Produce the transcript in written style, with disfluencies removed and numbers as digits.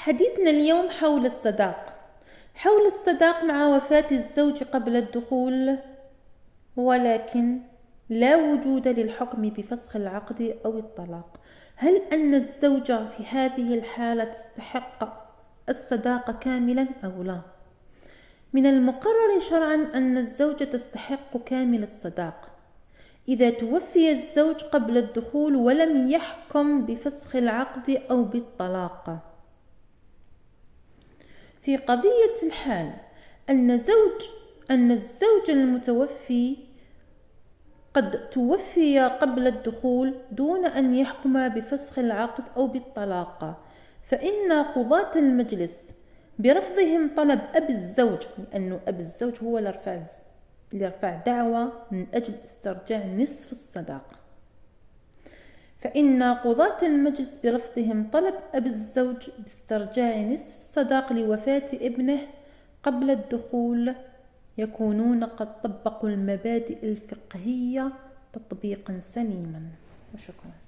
حديثنا اليوم حول الصداق مع وفاة الزوج قبل الدخول، ولكن لا وجود للحكم بفسخ العقد أو الطلاق. هل أن الزوجة في هذه الحالة تستحق الصداق كاملا أو لا؟ من المقرر شرعا أن الزوجة تستحق كامل الصداق إذا توفي الزوج قبل الدخول ولم يحكم بفسخ العقد أو بالطلاق. في قضية الحال أن الزوج المتوفي قد توفي قبل الدخول دون أن يحكم بفسخ العقد أو بالطلاق، فإن قضاة المجلس برفضهم طلب أب الزوج، لأن أب الزوج هو اللي رفع دعوى من أجل استرجاع نصف الصداق، فإن قضاة المجلس برفضهم طلب أب الزوج باسترجاع نصف الصداق لوفاة ابنه قبل الدخول يكونون قد طبقوا المبادئ الفقهية تطبيقا سليما. وشكرا.